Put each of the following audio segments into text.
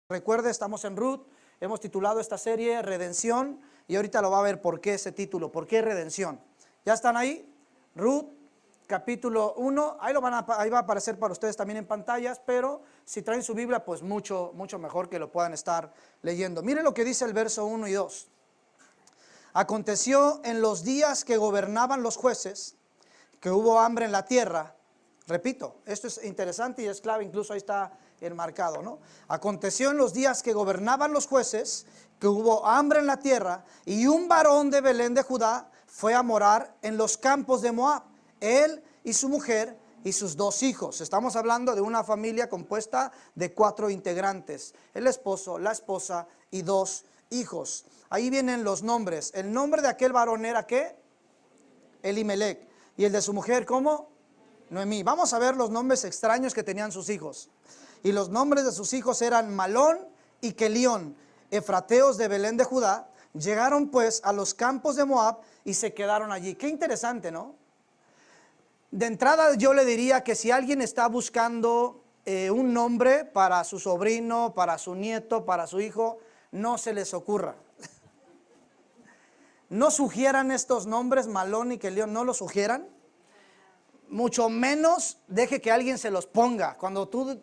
Recuerde, estamos en Ruth, hemos titulado esta serie Redención y ahorita lo va a ver por qué ese título, por qué Redención. ¿Ya están ahí? Ruth, capítulo 1, ahí va a aparecer para ustedes también en pantallas, pero si traen su Biblia, pues mucho mejor que lo puedan estar leyendo. Miren lo que dice el verso 1 y 2. Aconteció en los días que gobernaban los jueces, que hubo hambre en la tierra. Repito, esto es interesante y es clave, incluso ahí está enmarcado, ¿no? Aconteció en los días que gobernaban los jueces, que hubo hambre en la tierra, y un varón de Belén de Judá fue a morar en los campos de Moab, él y su mujer y sus 2 hijos. Estamos hablando de una familia compuesta de 4 integrantes, el esposo, la esposa y 2 hijos. Ahí vienen los nombres. El nombre de aquel varón era ¿qué? Elimelec. Y el de su mujer, ¿cómo? Noemí. Vamos a ver los nombres extraños que tenían sus hijos. Y los nombres de sus hijos eran Malón y Kelión, efrateos de Belén de Judá. Llegaron pues a los campos de Moab y se quedaron allí. Qué interesante, ¿no? De entrada yo le diría que si alguien está buscando un nombre para su sobrino, para su nieto, para su hijo, no se les ocurra. No sugieran estos nombres, Malón y Kelión, no los sugieran. Mucho menos deje que alguien se los ponga. Cuando tú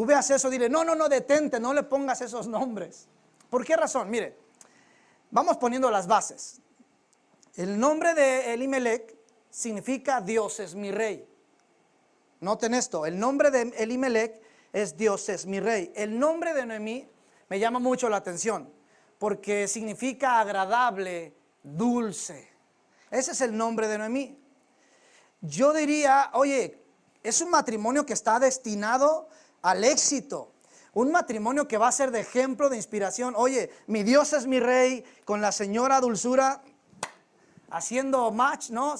veas eso, dile, no, detente, no le pongas esos nombres. ¿Por qué razón? Mire, vamos poniendo las bases. El nombre de Elimelec significa Dios es mi rey. Noten esto, el nombre de Elimelec es Dios es mi rey. El nombre de Noemí me llama mucho la atención, porque significa agradable, dulce. Ese es el nombre de Noemí. Yo diría, oye, es un matrimonio que está destinado al éxito, un matrimonio que va a ser de ejemplo, de inspiración. Oye, mi Dios es mi rey, con la señora Dulzura haciendo match, ¿no?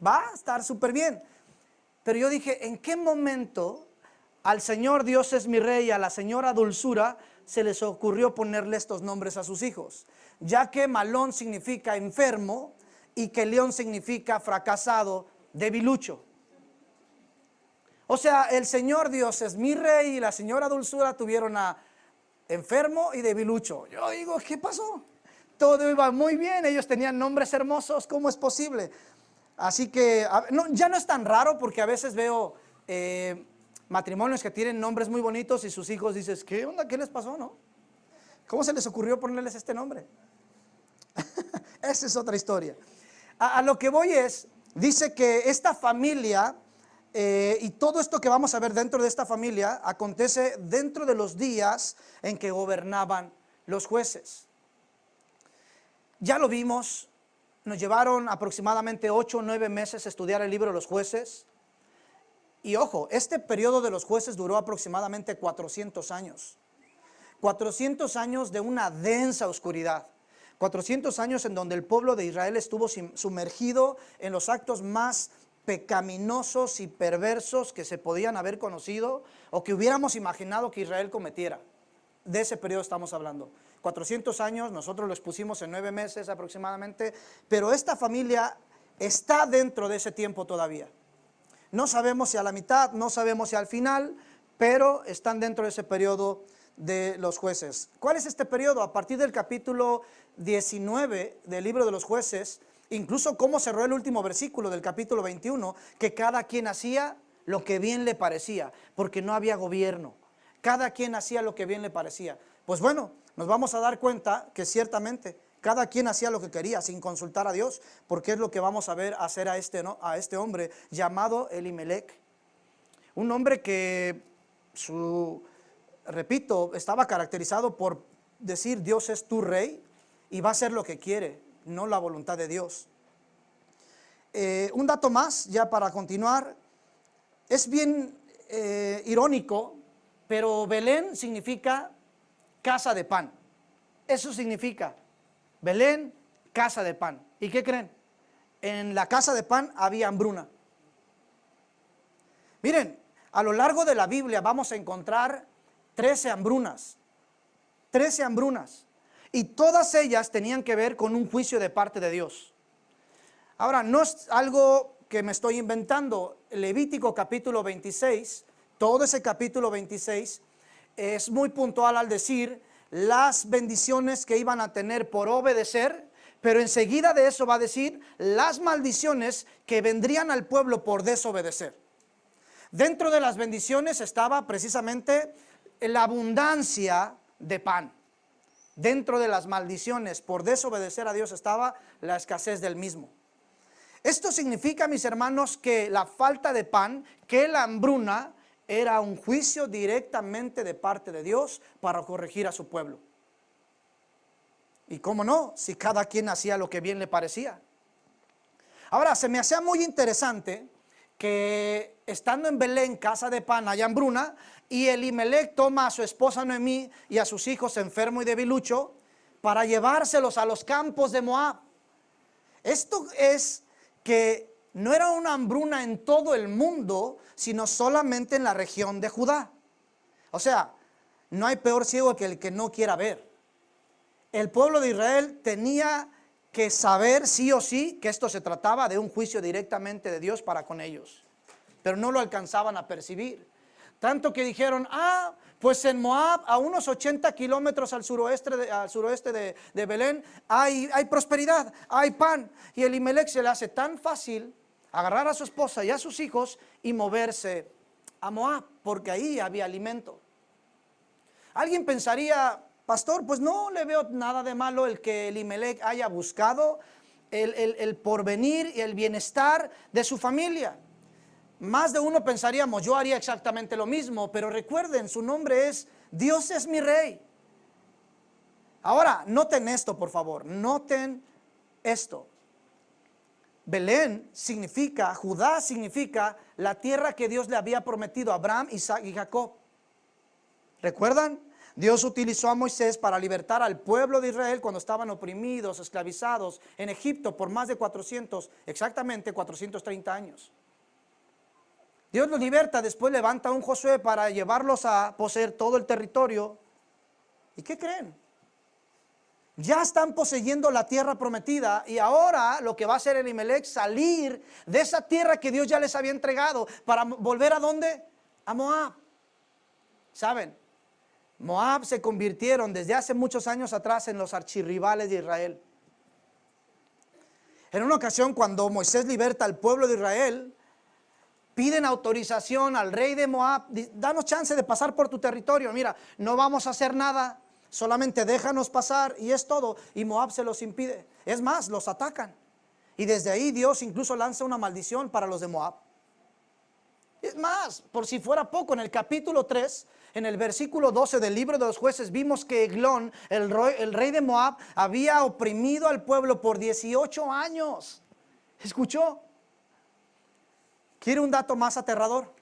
Va a estar súper bien. Pero yo dije, ¿en qué momento al Señor Dios es mi rey y a la señora Dulzura se les ocurrió ponerle estos nombres a sus hijos? Ya que Malón significa enfermo y Kelión significa fracasado, debilucho. O sea, el Señor Dios es mi rey y la señora Dulzura tuvieron a enfermo y debilucho. Yo digo, ¿qué pasó? Todo iba muy bien, ellos tenían nombres hermosos, ¿cómo es posible? Así que ya no es tan raro, porque a veces veo matrimonios que tienen nombres muy bonitos y sus hijos dices, ¿qué onda? ¿Qué les pasó, no? ¿Cómo se les ocurrió ponerles este nombre? Esa es otra historia. A lo que voy es, dice que esta familia y todo esto que vamos a ver dentro de esta familia acontece dentro de los días en que gobernaban los jueces. Ya lo vimos, nos llevaron aproximadamente 8 o 9 meses a estudiar el libro de los jueces. Y ojo, este periodo de los jueces duró aproximadamente 400 años. 400 años de una densa oscuridad. 400 años en donde el pueblo de Israel estuvo sumergido en los actos más pecaminosos y perversos que se podían haber conocido o que hubiéramos imaginado que Israel cometiera. De ese periodo estamos hablando. 400 años, nosotros lo expusimos en 9 meses aproximadamente, pero esta familia está dentro de ese tiempo todavía. No sabemos si a la mitad, no sabemos si al final, pero están dentro de ese periodo de los jueces. ¿Cuál es este periodo? A partir del capítulo 19 del libro de los jueces, incluso cómo cerró el último versículo del capítulo 21, que cada quien hacía lo que bien le parecía, porque no había gobierno. Cada quien hacía lo que bien le parecía. Pues bueno, nos vamos a dar cuenta que ciertamente cada quien hacía lo que quería sin consultar a Dios, porque es lo que vamos a ver hacer a este hombre llamado Elimelec. Un hombre que, repito, estaba caracterizado por decir Dios es tu rey y va a hacer lo que quiere, no la voluntad de Dios. Un dato más, ya para continuar, es bien irónico, pero Belén significa casa de pan. Eso significa Belén, casa de pan. ¿Y qué creen? En la casa de pan había hambruna. Miren, a lo largo de la Biblia vamos a encontrar 13 hambrunas. 13 hambrunas. Y todas ellas tenían que ver con un juicio de parte de Dios. Ahora, no es algo que me estoy inventando. Levítico capítulo 26, todo ese capítulo 26 es muy puntual al decir las bendiciones que iban a tener por obedecer, pero enseguida de eso va a decir las maldiciones que vendrían al pueblo por desobedecer. Dentro de las bendiciones estaba precisamente la abundancia de pan. Dentro de las maldiciones por desobedecer a Dios estaba la escasez del mismo. Esto significa, mis hermanos, que la falta de pan, que la hambruna, era un juicio directamente de parte de Dios para corregir a su pueblo. Y cómo no, si cada quien hacía lo que bien le parecía. Ahora, se me hacía muy interesante que estando en Belén, casa de pan, hay hambruna, y Elimelec toma a su esposa Noemí y a sus hijos enfermo y debilucho para llevárselos a los campos de Moab. Esto es que no era una hambruna en todo el mundo, sino solamente en la región de Judá. O sea, no hay peor ciego que el que no quiera ver. El pueblo de Israel tenía que saber sí o sí que esto se trataba de un juicio directamente de Dios para con ellos, pero no lo alcanzaban a percibir. Tanto que dijeron, pues en Moab, a unos 80 kilómetros al suroeste de Belén, hay prosperidad, hay pan. Y Elimelec se le hace tan fácil agarrar a su esposa y a sus hijos y moverse a Moab, porque ahí había alimento. Alguien pensaría, pastor, pues no le veo nada de malo el que Elimelec haya buscado el porvenir y el bienestar de su familia. Más de uno pensaríamos, yo haría exactamente lo mismo, pero recuerden, su nombre es Dios es mi rey. Ahora, noten esto, por favor, noten esto. Belén significa, Judá significa la tierra que Dios le había prometido a Abraham, Isaac y Jacob. ¿Recuerdan? Dios utilizó a Moisés para libertar al pueblo de Israel cuando estaban oprimidos, esclavizados en Egipto por más de 430 años. Dios los liberta, después levanta a un Josué para llevarlos a poseer todo el territorio. ¿Y qué creen? Ya están poseyendo la tierra prometida y ahora lo que va a hacer Elimelec, salir de esa tierra que Dios ya les había entregado para volver ¿a dónde? A Moab. ¿Saben? Moab se convirtieron desde hace muchos años atrás en los archirrivales de Israel. En una ocasión, cuando Moisés liberta al pueblo de Israel, piden autorización al rey de Moab, danos chance de pasar por tu territorio, mira, no vamos a hacer nada, solamente déjanos pasar y es todo. Y Moab se los impide, es más, los atacan. Y desde ahí Dios incluso lanza una maldición para los de Moab. Es más, por si fuera poco, en el capítulo 3, en el versículo 12 del libro de los jueces, vimos que Eglón, el rey de Moab, había oprimido al pueblo por 18 años. ¿Escuchó? ¿Quiere un dato más aterrador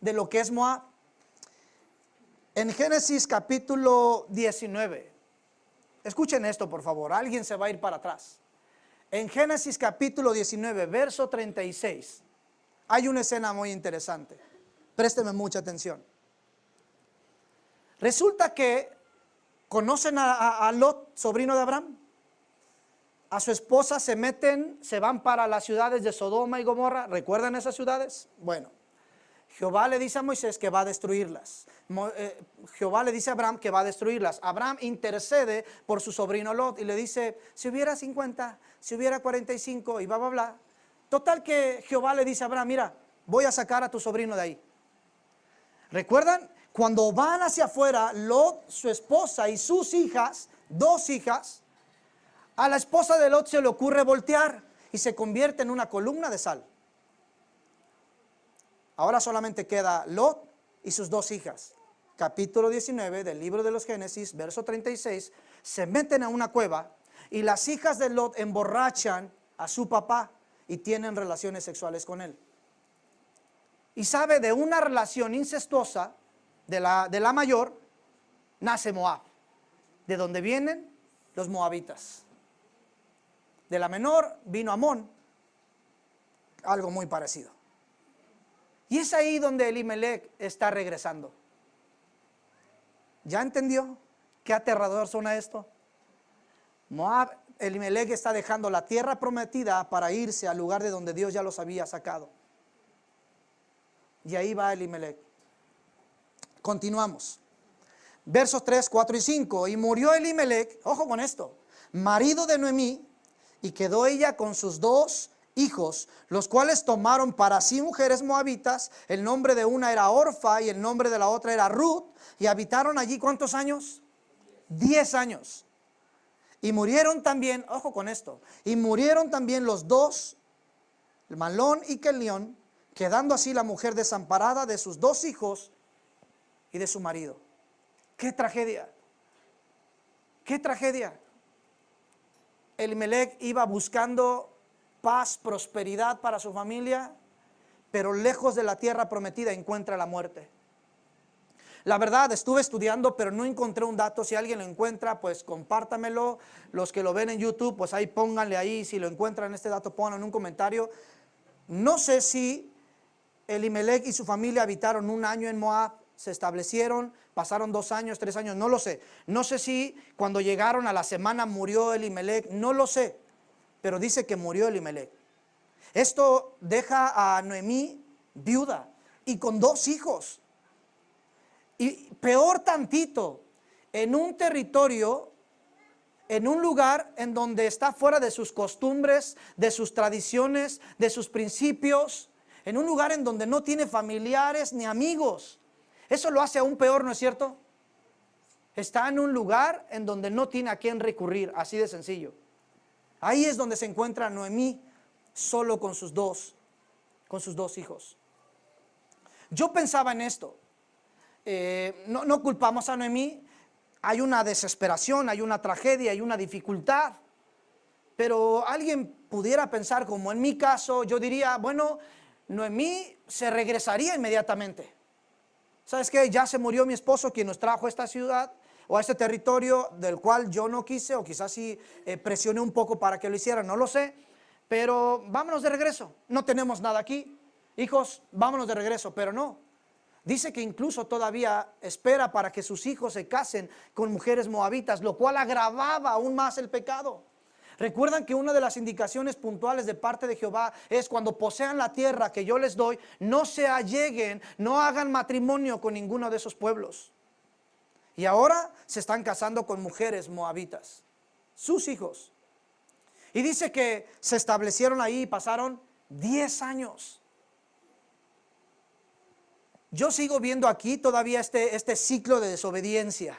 de lo que es Moab? En Génesis capítulo 19, escuchen esto por favor, alguien se va a ir para atrás. En Génesis capítulo 19, verso 36, hay una escena muy interesante. Présteme mucha atención. Resulta que conocen a Lot, sobrino de Abraham. A su esposa se van para las ciudades de Sodoma y Gomorra. ¿Recuerdan esas ciudades? Bueno, Jehová le dice a Moisés que va a destruirlas. Jehová le dice a Abraham que va a destruirlas. Abraham intercede por su sobrino Lot y le dice, si hubiera 50, si hubiera 45 y bla, bla, bla. Total que Jehová le dice a Abraham, mira, voy a sacar a tu sobrino de ahí. ¿Recuerdan? Cuando van hacia afuera, Lot, su esposa y sus hijas, 2 hijas, a la esposa de Lot se le ocurre voltear y se convierte en una columna de sal. Ahora solamente queda Lot y sus 2 hijas. Capítulo 19 del libro de los Génesis, verso 36, se meten a una cueva y las hijas de Lot emborrachan a su papá y tienen relaciones sexuales con él. Y sabe, de una relación incestuosa de la mayor, nace Moab, de donde vienen los moabitas. De la menor vino Amón, algo muy parecido. Y es ahí donde Elimelec está regresando. ¿Ya entendió qué aterrador suena esto? Moab, Elimelec está dejando la tierra prometida para irse al lugar de donde Dios ya los había sacado. Y ahí va Elimelec. Continuamos. versos 3, 4 y 5. Y murió Elimelech, ojo con esto, marido de Noemí, y quedó ella con sus 2 hijos, los cuales tomaron para sí mujeres moabitas. El nombre de una era Orfa y el nombre de la otra era Ruth. Y habitaron allí, ¿cuántos años? 10 años. Y murieron también, ojo con esto, y murieron también los 2, Malón y Kelión, quedando así la mujer desamparada de sus 2 hijos y de su marido. ¡Qué tragedia! ¡Qué tragedia! Elimelech iba buscando paz, prosperidad para su familia, pero lejos de la tierra prometida encuentra la muerte. La verdad, estuve estudiando, pero no encontré un dato. Si alguien lo encuentra, pues compártamelo. Los que lo ven en YouTube, pues ahí pónganle ahí. Si lo encuentran este dato, pónganlo en un comentario. No sé si Elimelech y su familia habitaron 1 año en Moab, se establecieron, pasaron 2 años, 3 años, no lo sé. No sé si cuando llegaron a la semana murió Elimelech, no lo sé. Pero dice que murió Elimelech. Esto deja a Noemí viuda y con 2 hijos. Y peor tantito, en un territorio, en un lugar en donde está fuera de sus costumbres, de sus tradiciones, de sus principios, en un lugar en donde no tiene familiares ni amigos. Eso lo hace aún peor, ¿no es cierto? Está en un lugar en donde no tiene a quién recurrir, así de sencillo. Ahí es donde se encuentra Noemí, solo con sus dos hijos. Yo pensaba en esto. No culpamos a Noemí. Hay una desesperación, hay una tragedia, hay una dificultad. Pero alguien pudiera pensar, como en mi caso, yo diría, bueno, Noemí se regresaría inmediatamente. ¿Sabes qué? Ya se murió mi esposo, quien nos trajo a esta ciudad o a este territorio del cual yo no quise, o quizás sí presioné un poco para que lo hicieran, no lo sé. Pero vámonos de regreso, no tenemos nada aquí. Hijos, vámonos de regreso, pero no. Dice que incluso todavía espera para que sus hijos se casen con mujeres moabitas, lo cual agravaba aún más el pecado. Recuerdan que una de las indicaciones puntuales de parte de Jehová es: cuando posean la tierra que yo les doy, no se alleguen, no hagan matrimonio con ninguno de esos pueblos. Y ahora se están casando con mujeres moabitas, sus hijos. Y dice que se establecieron ahí y pasaron 10 años. Yo sigo viendo aquí todavía este ciclo de desobediencia.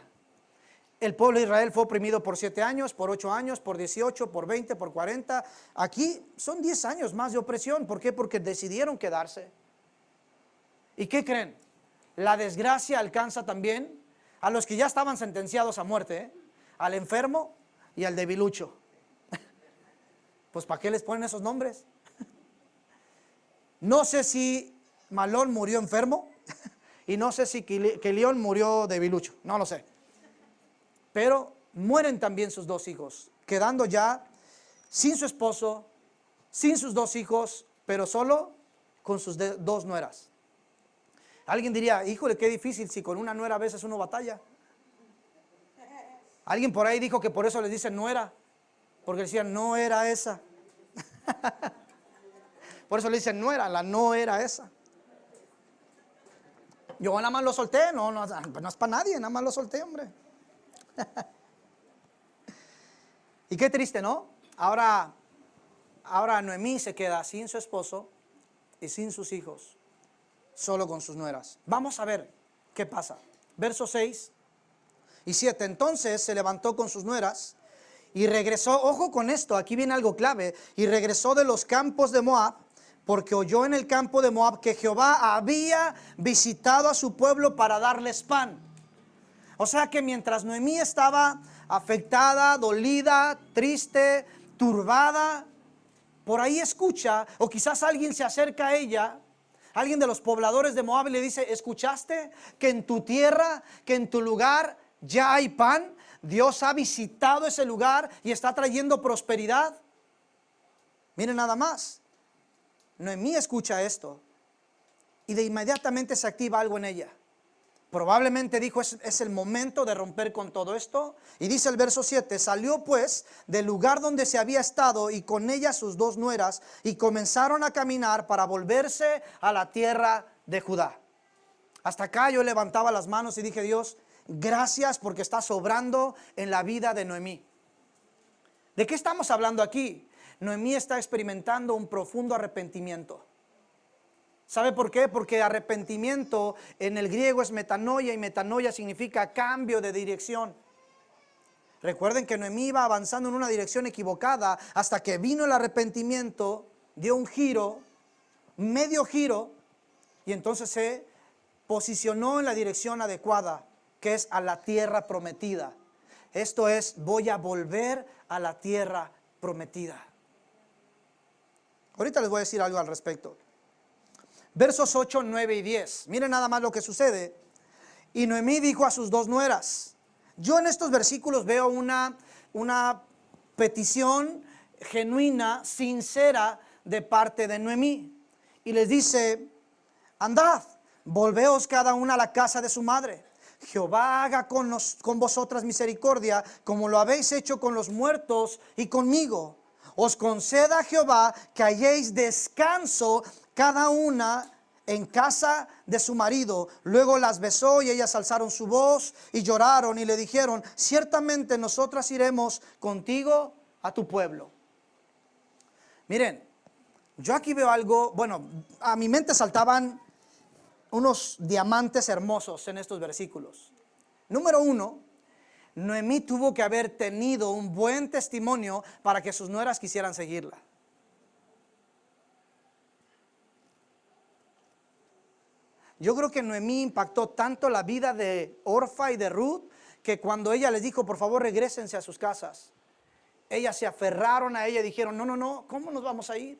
El pueblo de Israel fue oprimido por 7 años, por 8 años, por 18, por 20, por 40. Aquí son 10 años más de opresión. ¿Por qué? Porque decidieron quedarse. ¿Y qué creen? La desgracia alcanza también a los que ya estaban sentenciados a muerte, al enfermo y al debilucho. Pues ¿para qué les ponen esos nombres? No sé si Malón murió enfermo y no sé si Kelión murió debilucho, no lo sé. Pero mueren también sus 2 hijos, quedando ya sin su esposo, sin sus 2 hijos, pero solo con sus 2 nueras. Alguien diría, híjole, qué difícil si con una nuera a veces uno batalla. Alguien por ahí dijo que por eso les dicen nuera, porque decían, no era esa. Por eso le dicen nuera, la no era esa. Yo nada más lo solté, no es para nadie, nada más lo solté, hombre. Y qué triste, ¿no? Ahora Noemí se queda sin su esposo y sin sus hijos, solo con sus nueras. Vamos a ver qué pasa. Versos 6 y 7. Entonces se levantó con sus nueras y regresó, ojo con esto, aquí viene algo clave, y regresó de los campos de Moab, porque oyó en el campo de Moab que Jehová había visitado a su pueblo para darles pan. O sea que mientras Noemí estaba afectada, dolida, triste, turbada, por ahí escucha, o quizás alguien se acerca a ella, alguien de los pobladores de Moab, y le dice, ¿escuchaste que en tu tierra, que en tu lugar ya hay pan? Dios ha visitado ese lugar y está trayendo prosperidad. Miren nada más, Noemí escucha esto y de inmediatamente se activa algo en ella. Probablemente dijo, es el momento de romper con todo esto. Y dice el verso 7, salió pues del lugar donde se había estado y con ella sus 2 nueras y comenzaron a caminar para volverse a la tierra de Judá. Hasta acá yo levantaba las manos y dije, Dios, gracias porque estás obrando en la vida de Noemí. ¿De qué estamos hablando aquí? Noemí está experimentando un profundo arrepentimiento. ¿Sabe por qué? Porque arrepentimiento en el griego es metanoia, y metanoia significa cambio de dirección. Recuerden que Noemí iba avanzando en una dirección equivocada hasta que vino el arrepentimiento, dio un giro, medio giro, y entonces se posicionó en la dirección adecuada, que es a la tierra prometida. Esto es, voy a volver a la tierra prometida. Ahorita les voy a decir algo al respecto. Versos 8, 9 y 10. Miren nada más lo que sucede. Y Noemí dijo a sus dos nueras. Yo en estos versículos veo una petición genuina, sincera de parte de Noemí. Y les dice, andad, volveos cada una a la casa de su madre. Jehová haga con vosotras misericordia, como lo habéis hecho con los muertos y conmigo. Os conceda Jehová que halléis descanso cada una en casa de su marido. Luego las besó y ellas alzaron su voz y lloraron y le dijeron, ciertamente nosotras iremos contigo a tu pueblo. Miren, yo aquí veo algo, bueno, a mi mente saltaban unos diamantes hermosos en estos versículos. Número 1, Noemí tuvo que haber tenido un buen testimonio para que sus nueras quisieran seguirla. Yo creo que Noemí impactó tanto la vida de Orfa y de Ruth, que cuando ella les dijo, por favor, regrésense a sus casas, ellas se aferraron a ella y dijeron, no, ¿cómo nos vamos a ir?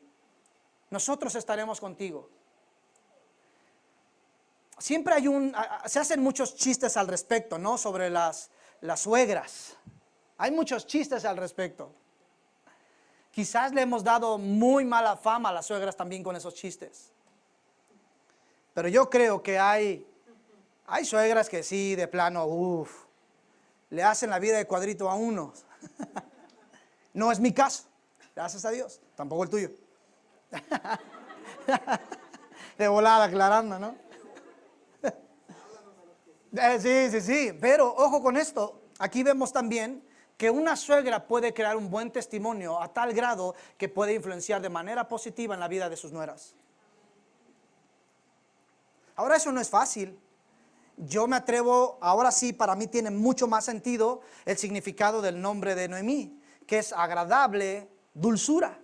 Nosotros estaremos contigo. Siempre se hacen muchos chistes al respecto, ¿no? Sobre las suegras. Hay muchos chistes al respecto. Quizás le hemos dado muy mala fama a las suegras también con esos chistes. Pero yo creo que hay suegras que sí, de plano, le hacen la vida de cuadrito a unos. No es mi caso, gracias a Dios, tampoco el tuyo. De volada aclarando, ¿no? Sí, pero ojo con esto, aquí vemos también que una suegra puede crear un buen testimonio a tal grado que puede influenciar de manera positiva en la vida de sus nueras. Ahora eso no es fácil. Yo me atrevo, ahora sí, para mí tiene mucho más sentido el significado del nombre de Noemí, que es agradable, dulzura.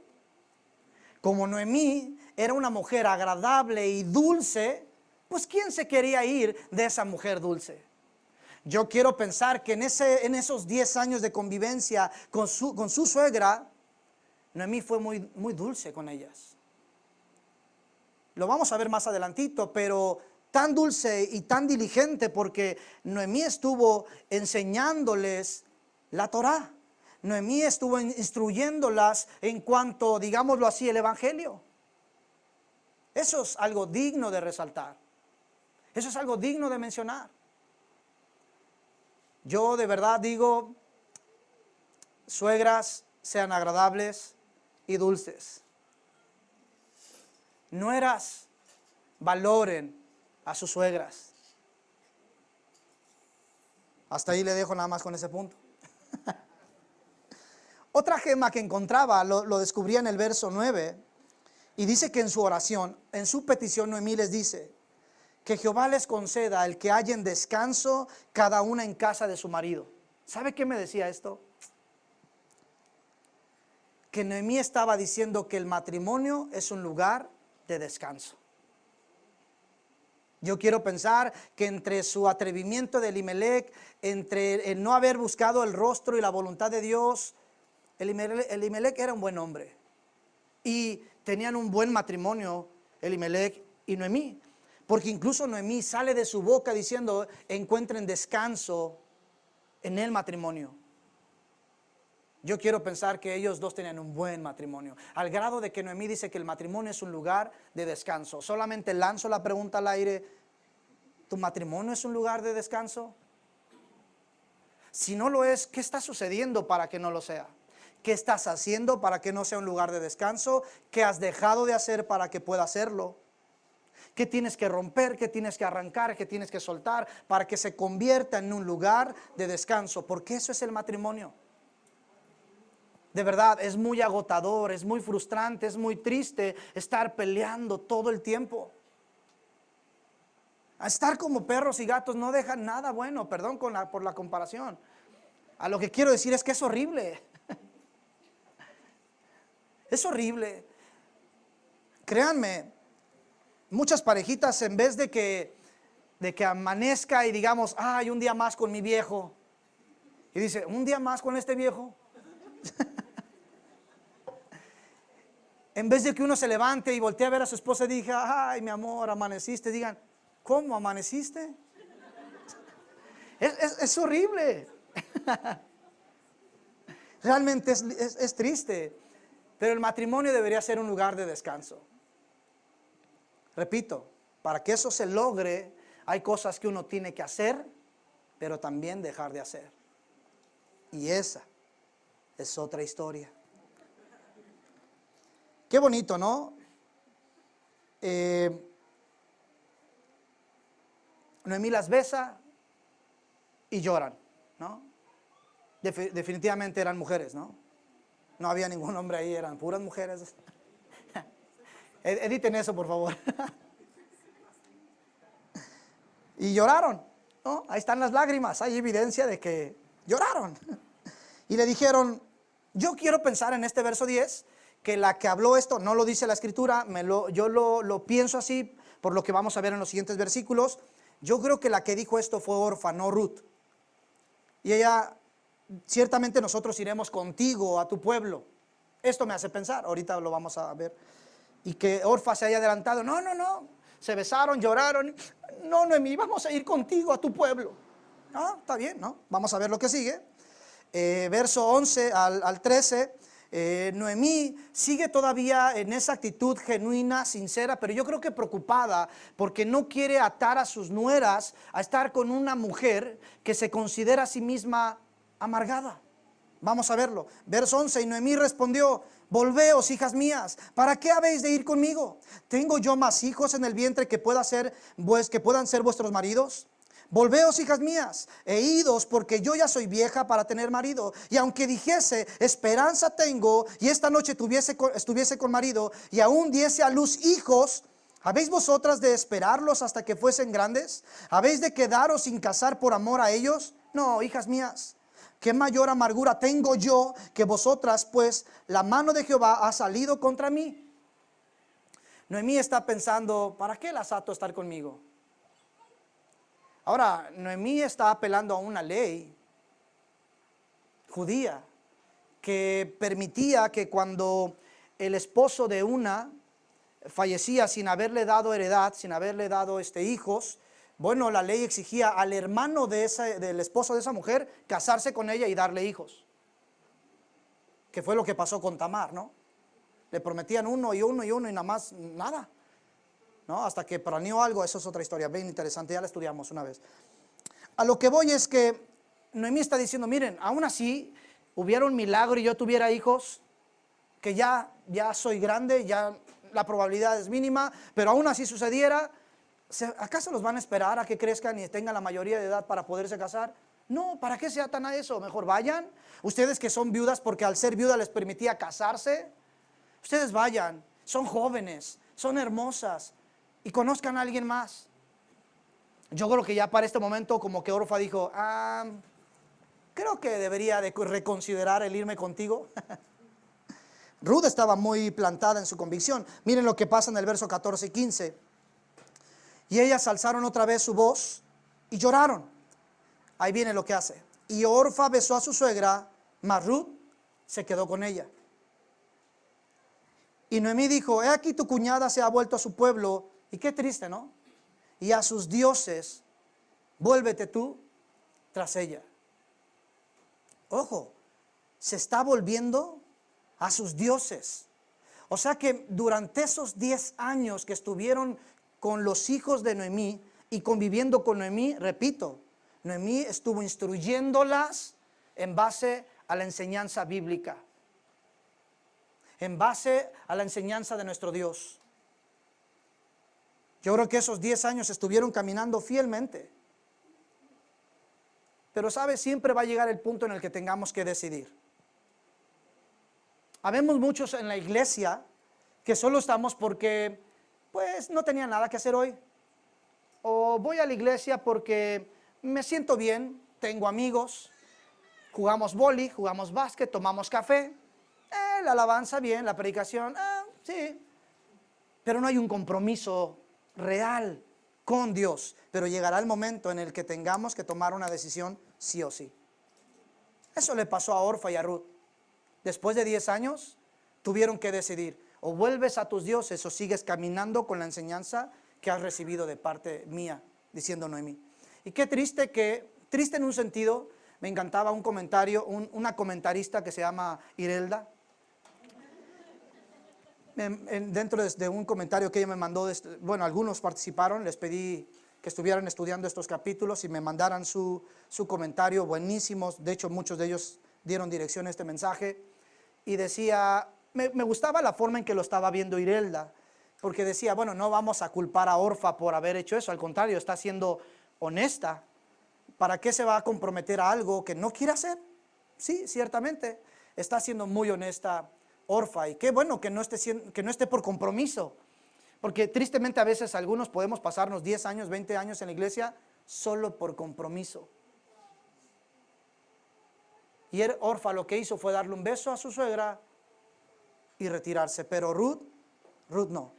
Como Noemí era una mujer agradable y dulce, pues ¿quién se quería ir de esa mujer dulce? Yo quiero pensar que en esos 10 años de convivencia con su suegra, Noemí fue muy, muy dulce con ellas. Lo vamos a ver más adelantito, pero tan dulce y tan diligente porque Noemí estuvo enseñándoles la Torá. Noemí estuvo instruyéndolas en cuanto, digámoslo así, el evangelio. Eso es algo digno de resaltar. Eso es algo digno de mencionar. Yo de verdad digo, suegras, sean agradables y dulces. Nueras, valoren a sus suegras. Hasta ahí le dejo nada más con ese punto. Otra gema que encontraba, lo descubría en el verso 9, y dice que en su oración, en su petición, Noemí les dice, que Jehová les conceda el que hallen descanso cada una en casa de su marido. ¿Sabe qué me decía esto? Que Noemí estaba diciendo que el matrimonio es un lugar de descanso. Yo quiero pensar que entre su atrevimiento de Elimelec, entre el no haber buscado el rostro y la voluntad de Dios, Elimelec era un buen hombre y tenían un buen matrimonio, Elimelec y Noemí, porque incluso Noemí sale de su boca diciendo, encuentren descanso en el matrimonio. Yo quiero pensar que ellos dos tenían un buen matrimonio, al grado de que Noemí dice que el matrimonio es un lugar de descanso. Solamente lanzo la pregunta al aire, ¿tu matrimonio es un lugar de descanso? Si no lo es, ¿qué está sucediendo para que no lo sea? ¿Qué estás haciendo para que no sea un lugar de descanso? ¿Qué has dejado de hacer para que pueda hacerlo? qué tienes que romper, qué tienes que arrancar, qué tienes que soltar para que se convierta en un lugar de descanso, porque eso es el matrimonio. De verdad, es muy agotador, es muy frustrante, es muy triste estar peleando todo el tiempo. A estar como perros y gatos no deja nada bueno, perdón por la comparación. A lo que quiero decir es que es horrible. Es horrible. Créanme, muchas parejitas en vez de que amanezca y digamos, ay, un día más con mi viejo. Y dice, un día más con este viejo. En vez de que uno se levante y voltee a ver a su esposa y diga, ay, mi amor, amaneciste, digan, ¿cómo amaneciste? Es horrible. Realmente es triste. Pero el matrimonio debería ser un lugar de descanso. Repito, para que eso se logre, hay cosas que uno tiene que hacer, pero también dejar de hacer. Y esa es otra historia. Qué bonito, ¿no? Noemí las besa y lloran, ¿no? Definitivamente eran mujeres, ¿no? No había ningún hombre ahí, eran puras mujeres. Editen eso, por favor. Y lloraron, ¿no? Ahí están las lágrimas, hay evidencia de que lloraron. Y le dijeron, yo quiero pensar en este verso 10, que la que habló esto, no lo dice la escritura, yo lo pienso así, por lo que vamos a ver en los siguientes versículos. Yo creo que la que dijo esto fue Orfa, no Ruth. Y ella, ciertamente nosotros iremos contigo a tu pueblo. Esto me hace pensar, ahorita lo vamos a ver. Y que Orfa se haya adelantado, no, se besaron, lloraron. No, Noemí, vamos a ir contigo a tu pueblo. Ah, está bien, ¿no? Vamos a ver lo que sigue. Verso 11 al 13. Noemí sigue todavía en esa actitud genuina, sincera, pero yo creo que preocupada porque no quiere atar a sus nueras a estar con una mujer que se considera a sí misma amargada. Vamos a verlo. Verso 11, y Noemí respondió, volveos, hijas mías, ¿para qué habéis de ir conmigo? ¿Tengo yo más hijos en el vientre que puedan ser vuestros maridos? Volveos, hijas mías, e idos, porque yo ya soy vieja para tener marido. Y aunque dijese, esperanza tengo, y esta noche estuviese con marido, y aún diese a luz hijos, ¿habéis vosotras de esperarlos hasta que fuesen grandes? ¿Habéis de quedaros sin casar por amor a ellos? No, hijas mías, ¿qué mayor amargura tengo yo que vosotras? Pues la mano de Jehová ha salido contra mí. Noemí está pensando, ¿para qué las ato a estar conmigo? Ahora, Noemí está apelando a una ley judía que permitía que cuando el esposo de una fallecía sin haberle dado heredad, sin haberle dado hijos, bueno, la ley exigía al hermano del esposo de esa mujer casarse con ella y darle hijos. Que fue lo que pasó con Tamar, ¿no? Le prometían uno y nada más, nada. ¿No? Hasta que planeó algo, eso es otra historia bien interesante, ya la estudiamos una vez. A lo que voy es que Noemí está diciendo, miren, aún así hubiera un milagro y yo tuviera hijos, que ya soy grande, ya la probabilidad es mínima, pero aún así sucediera, ¿acaso los van a esperar a que crezcan y tengan la mayoría de edad para poderse casar? No, ¿para qué se atan a eso? Mejor vayan, ustedes que son viudas, porque al ser viuda les permitía casarse, ustedes vayan, son jóvenes, son hermosas, y conozcan a alguien más. Yo creo que ya para este momento como que Orfa dijo, creo que debería de reconsiderar el irme contigo. Ruth estaba muy plantada en su convicción. Miren lo que pasa en el verso 14 y 15. Y ellas alzaron otra vez su voz y lloraron. Ahí viene lo que hace. Y Orfa besó a su suegra, mas Ruth se quedó con ella. Y Noemí dijo, he aquí tu cuñada se ha vuelto a su pueblo. Y qué triste, ¿no? Y a sus dioses, vuélvete tú tras ella. Ojo, se está volviendo a sus dioses. O sea que durante esos 10 años que estuvieron con los hijos de Noemí y conviviendo con Noemí, repito, Noemí estuvo instruyéndolas en base a la enseñanza bíblica, en base a la enseñanza de nuestro Dios. Yo creo que esos 10 años estuvieron caminando fielmente. Pero ¿sabes? Siempre va a llegar el punto en el que tengamos que decidir. Habemos muchos en la iglesia que solo estamos porque pues no tenía nada que hacer hoy. O voy a la iglesia porque me siento bien, tengo amigos, jugamos vóley, jugamos básquet, tomamos café. La alabanza bien, la predicación, sí. Pero no hay un compromiso real con Dios. Pero llegará el momento en el que tengamos que tomar una decisión sí o sí. Eso le pasó a Orfa y a Ruth. Después de 10 años, tuvieron que decidir, o vuelves a tus dioses o sigues caminando con la enseñanza que has recibido de parte mía, diciendo Noemí. Y qué triste triste en un sentido, me encantaba un comentario, una comentarista que se llama Irelda. Dentro de un comentario que ella me mandó, bueno, algunos participaron, les pedí que estuvieran estudiando estos capítulos y me mandaran su comentario, buenísimos. De hecho, muchos de ellos dieron dirección a este mensaje. Y decía, me gustaba la forma en que lo estaba viendo Irelda, porque decía, bueno, no vamos a culpar a Orfa por haber hecho eso, al contrario, está siendo honesta. ¿Para qué se va a comprometer a algo que no quiere hacer? Sí, ciertamente, está siendo muy honesta Orfa, y qué bueno que no esté por compromiso, porque tristemente a veces algunos podemos pasarnos 10 años, 20 años en la iglesia solo por compromiso. Y Orfa lo que hizo fue darle un beso a su suegra y retirarse, pero Ruth no.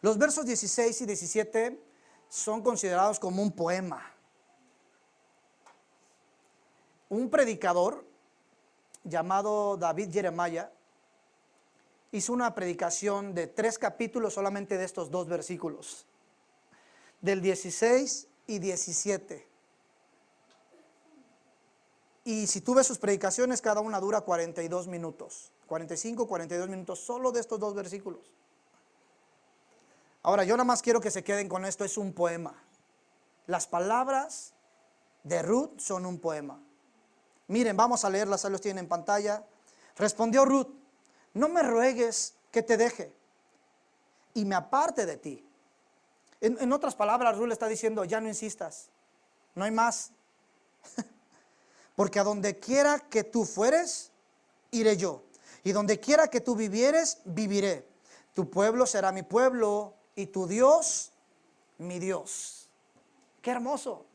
Los versos 16 y 17 son considerados como un poema. Un predicador llamado David Jeremiah hizo una predicación de 3 capítulos solamente de estos 2 versículos, del 16 y 17. Y si tú ves sus predicaciones, cada una dura 42 minutos, 45, 42 minutos, solo de estos 2 versículos. Ahora, yo nada más quiero que se queden con esto, es un poema. Las palabras de Ruth son un poema. Miren, vamos a leerlas, ahí los tienen en pantalla. Respondió Ruth, no me ruegues que te deje y me aparte de ti. En otras palabras, Ruth le está diciendo, ya no insistas, no hay más. Porque a donde quiera que tú fueres, iré yo. Y donde quiera que tú vivieres, viviré. Tu pueblo será mi pueblo y tu Dios, mi Dios. Qué hermoso.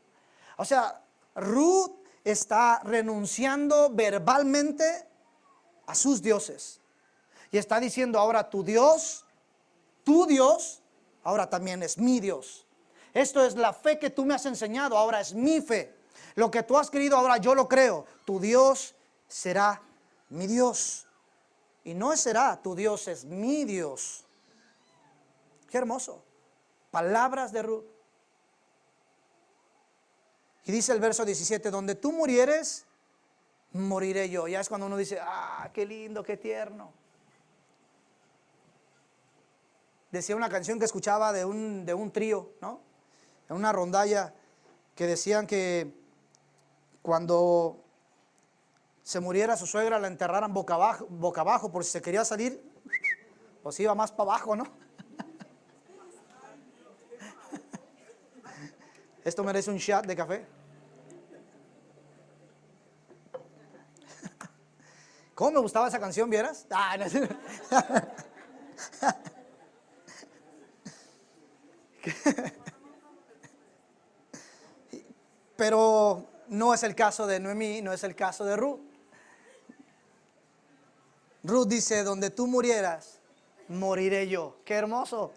O sea, Ruth está renunciando verbalmente a sus dioses. Y está diciendo ahora tu Dios, ahora también es mi Dios. Esto es la fe que tú me has enseñado, ahora es mi fe. Lo que tú has querido, ahora yo lo creo. Tu Dios será mi Dios. Y no será tu Dios, es mi Dios. Qué hermoso. Palabras de Ruth. Y dice el verso 17, donde tú murieres, moriré yo. Ya es cuando uno dice, qué lindo, qué tierno. Decía una canción que escuchaba de un trío, ¿no? En una rondalla, que decían que cuando se muriera su suegra la enterraran boca abajo por si se quería salir, o si iba más para abajo, ¿no? Esto merece un shot de café. ¿Cómo me gustaba esa canción, vieras? No. Pero no es el caso de Noemí, no es el caso de Ruth. Ruth dice, donde tú murieras, moriré yo. Qué hermoso.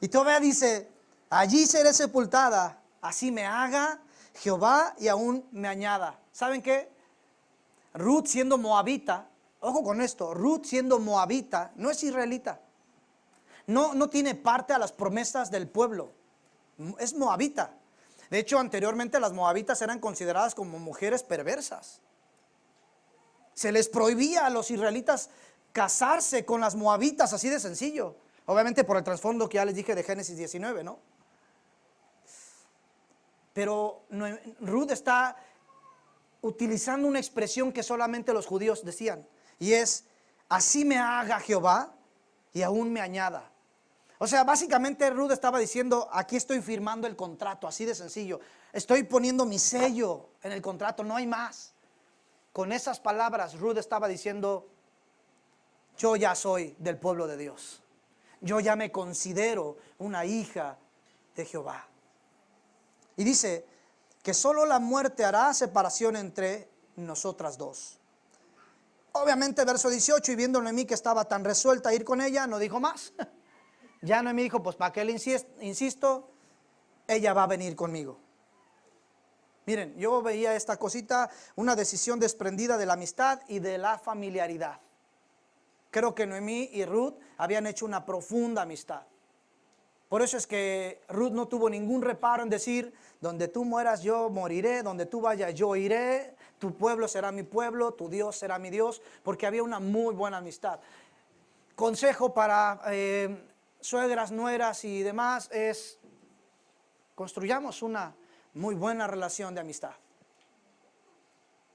Y todavía dice, allí seré sepultada, así me haga Jehová y aún me añada. ¿Saben qué? Ruth siendo moabita, ojo con esto, Ruth siendo moabita, no es israelita. No tiene parte a las promesas del pueblo. Es moabita. De hecho, anteriormente las moabitas eran consideradas como mujeres perversas. Se les prohibía a los israelitas casarse con las moabitas, así de sencillo. Obviamente por el trasfondo que ya les dije de Génesis 19, ¿no? Pero Ruth está utilizando una expresión que solamente los judíos decían. Y es, así me haga Jehová y aún me añada. O sea, básicamente Ruth estaba diciendo, aquí estoy firmando el contrato, así de sencillo. Estoy poniendo mi sello en el contrato, no hay más. Con esas palabras Ruth estaba diciendo, yo ya soy del pueblo de Dios. Yo ya me considero una hija de Jehová. Y dice que solo la muerte hará separación entre nosotras dos. Obviamente verso 18, y viendo Noemí que estaba tan resuelta a ir con ella, no dijo más. Ya Noemí dijo, pues para qué le insisto, ella va a venir conmigo. Miren, yo veía esta cosita, una decisión desprendida de la amistad y de la familiaridad. Creo que Noemí y Ruth habían hecho una profunda amistad. Por eso es que Ruth no tuvo ningún reparo en decir, donde tú mueras yo moriré, donde tú vayas yo iré, tu pueblo será mi pueblo, tu Dios será mi Dios, porque había una muy buena amistad. Consejo para suegras, nueras y demás es, construyamos una muy buena relación de amistad.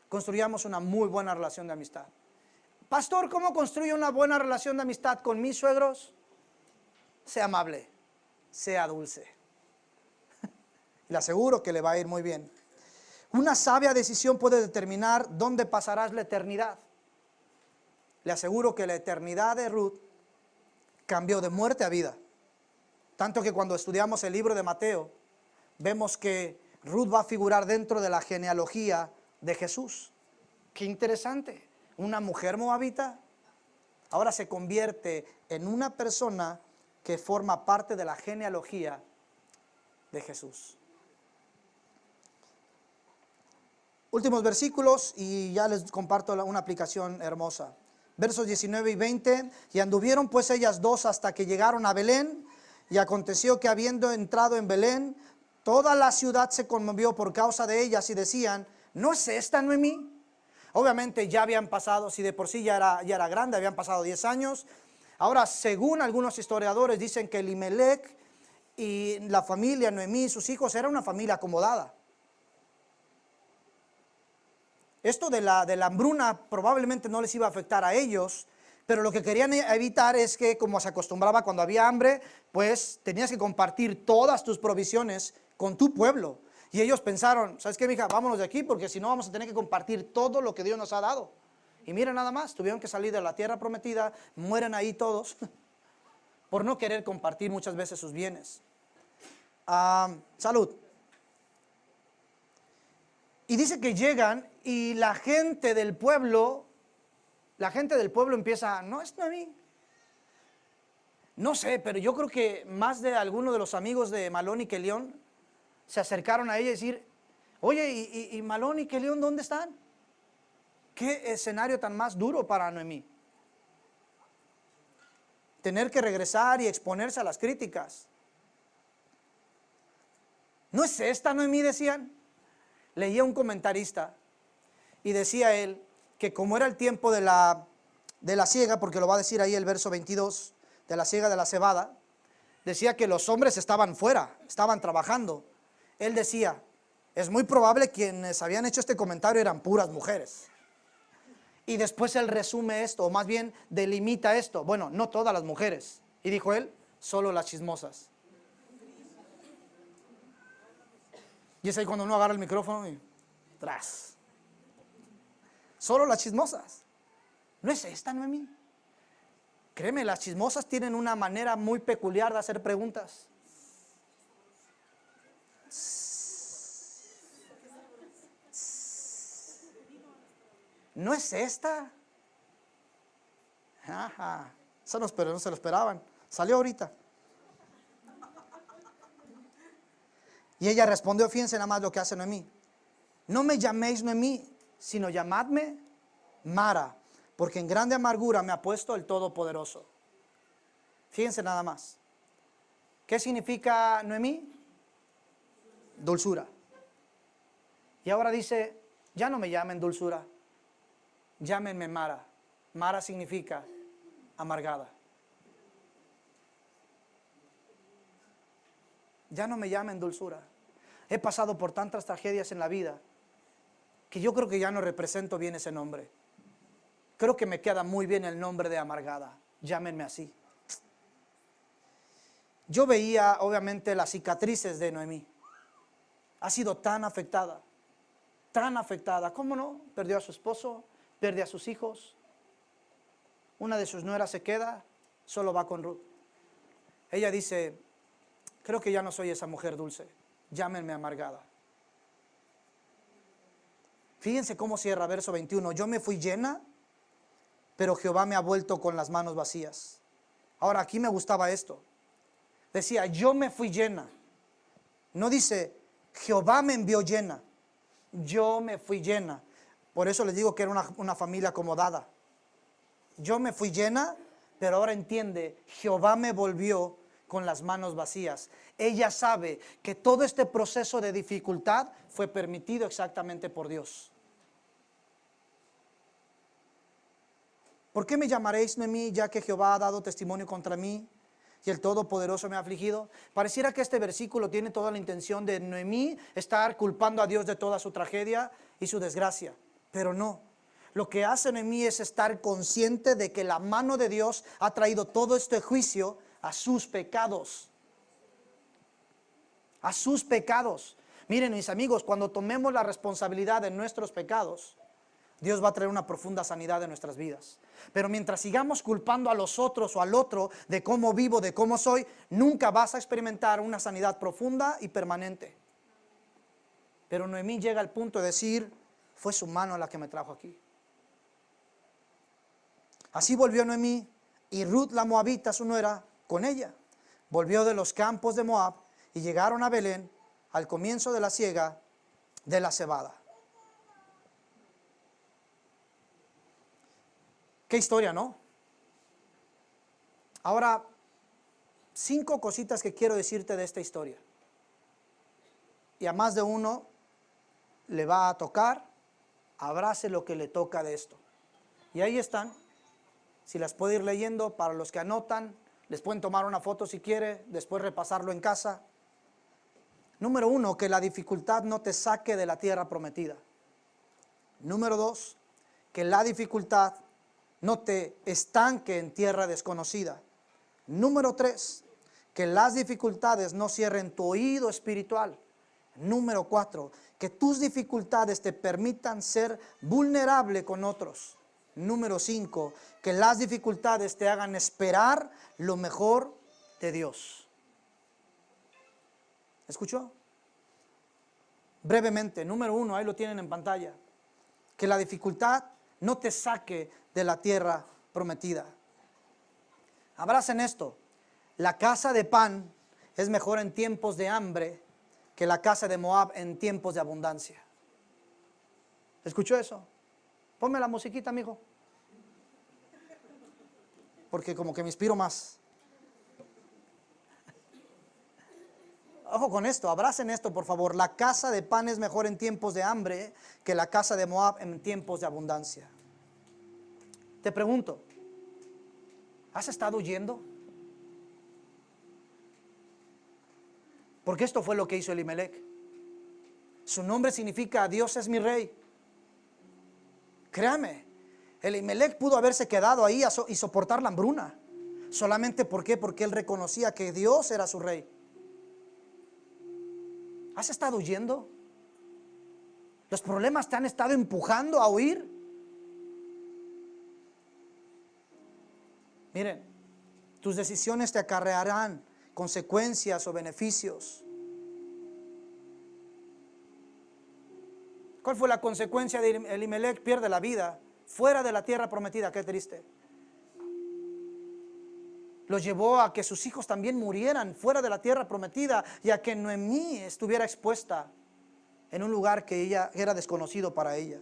Construyamos una muy buena relación de amistad. Pastor, ¿cómo construyo una buena relación de amistad con mis suegros? Sea amable, sea dulce. Le aseguro que le va a ir muy bien. Una sabia decisión puede determinar dónde pasarás la eternidad. Le aseguro que la eternidad de Ruth cambió de muerte a vida. Tanto que cuando estudiamos el libro de Mateo, vemos que Ruth va a figurar dentro de la genealogía de Jesús. Qué interesante. Una mujer moabita ahora se convierte en una persona que forma parte de la genealogía de Jesús. Últimos versículos y ya les comparto una aplicación hermosa. Versos 19 y 20. Y anduvieron pues ellas dos hasta que llegaron a Belén. Y aconteció que habiendo entrado en Belén, toda la ciudad se conmovió por causa de ellas y decían, ¿no es esta Noemí? Obviamente ya habían pasado, si de por sí ya era grande, habían pasado 10 años. Ahora, según algunos historiadores, dicen que Elimelech y la familia Noemí y sus hijos era una familia acomodada. Esto de la hambruna probablemente no les iba a afectar a ellos, pero lo que querían evitar es que, como se acostumbraba cuando había hambre, pues tenías que compartir todas tus provisiones con tu pueblo. Y ellos pensaron, ¿sabes qué, mija? Vámonos de aquí porque si no vamos a tener que compartir todo lo que Dios nos ha dado. Y miren nada más, tuvieron que salir de la tierra prometida, mueren ahí todos, por no querer compartir muchas veces sus bienes. Salud. Y dice que llegan y la gente del pueblo empieza, no es Noemí. No sé, pero yo creo que más de algunos de los amigos de Malón y Kelión se acercaron a ella y decir, oye, ¿y Malón y Kelión dónde están? ¿Qué escenario tan más duro para Noemí? Tener que regresar y exponerse a las críticas. ¿No es esta Noemí? Decían. Leía un comentarista y decía él que como era el tiempo de la siega, porque lo va a decir ahí el verso 22, de la siega de la cebada, decía que los hombres estaban fuera, estaban trabajando. Él decía, es muy probable quienes habían hecho este comentario eran puras mujeres. Y después él resume esto, o más bien delimita esto. Bueno, no todas las mujeres. Y dijo él, solo las chismosas. Y es ahí cuando uno agarra el micrófono y tras. Solo las chismosas. ¿No es esta, Noemí? Créeme, las chismosas tienen una manera muy peculiar de hacer preguntas. ¿No es esta? Ajá. Eso no se lo esperaban. Salió ahorita. Y ella respondió, fíjense nada más lo que hace Noemí. No me llaméis Noemí, sino llamadme Mara, porque en grande amargura me ha puesto el Todopoderoso. Fíjense nada más. ¿Qué significa Noemí? Dulzura. Y ahora dice, ya no me llamen dulzura, llámenme Mara. Mara significa amargada. Ya no me llamen dulzura. He pasado por tantas tragedias en la vida que yo creo que ya no represento bien ese nombre. Creo que me queda muy bien el nombre de amargada. Llámenme así. yo veía obviamente las cicatrices de Noemí. Ha sido tan afectada, ¿cómo no? Perdió a su esposo, perdió a sus hijos. Una de sus nueras se queda, solo va con Ruth. Ella dice, creo que ya no soy esa mujer dulce, llámenme amargada. Fíjense cómo cierra verso 21, yo me fui llena, pero Jehová me ha vuelto con las manos vacías. Ahora aquí me gustaba esto, decía, yo me fui llena, no dice, Jehová me envió llena, yo me fui llena. Por eso les digo que era una familia acomodada. Yo me fui llena, pero ahora entiende, Jehová me volvió con las manos vacías. Ella sabe que todo este proceso de dificultad fue permitido exactamente por Dios. ¿Por qué me llamaréis Noemí, ya que Jehová ha dado testimonio contra mí y el Todopoderoso me ha afligido? Pareciera que este versículo tiene toda la intención de Noemí estar culpando a Dios de toda su tragedia y su desgracia, pero no. Lo que hace Noemí es estar consciente de que la mano de Dios ha traído todo este juicio a sus pecados. A sus pecados. Miren, mis amigos, cuando tomemos la responsabilidad de nuestros pecados, Dios va a traer una profunda sanidad en nuestras vidas. Pero mientras sigamos culpando a los otros o al otro de cómo vivo, de cómo soy, nunca vas a experimentar una sanidad profunda y permanente. Pero Noemí llega al punto de decir, fue su mano la que me trajo aquí. Así volvió Noemí y Ruth la moabita, su nuera, con ella. Volvió de los campos de Moab y llegaron a Belén al comienzo de la siega de la cebada. Qué historia, ¿no? Ahora, 5 cositas que quiero decirte de esta historia. Y a más de uno le va a tocar, abrace lo que le toca de esto. Y ahí están. Si las puede ir leyendo, para los que anotan, les pueden tomar una foto si quiere, después repasarlo en casa. Número 1, que la dificultad no te saque de la tierra prometida. Número 2, que la dificultad no te estanque en tierra desconocida. Número 3, que las dificultades no cierren tu oído espiritual. Número 4, que tus dificultades te permitan ser vulnerable con otros. Número 5, que las dificultades te hagan esperar lo mejor de Dios. ¿Escuchó? Brevemente, número 1, ahí lo tienen en pantalla. Que la dificultad no te saque de la tierra prometida. Abracen esto. La casa de pan es mejor en tiempos de hambre que la casa de Moab en tiempos de abundancia. ¿Escuchó eso? Ponme la musiquita, amigo. Porque como que me inspiro más. Ojo con esto, abracen esto por favor. La casa de pan es mejor en tiempos de hambre que la casa de Moab en tiempos de abundancia. Te pregunto, ¿has estado huyendo? Porque esto fue lo que hizo Elimelech. Su nombre significa Dios es mi rey. Créame, Elimelech pudo haberse quedado ahí y soportar la hambruna. Solamente ¿por qué? Porque él reconocía que Dios era su rey. ¿Has estado huyendo? ¿Los problemas te han estado empujando a huir? Miren, tus decisiones te acarrearán consecuencias o beneficios. ¿Cuál fue la consecuencia de Elimelech? Pierde la vida fuera de la tierra prometida. Qué triste. Los llevó a que sus hijos también murieran fuera de la tierra prometida y a que Noemí estuviera expuesta en un lugar que ella era desconocido para ella.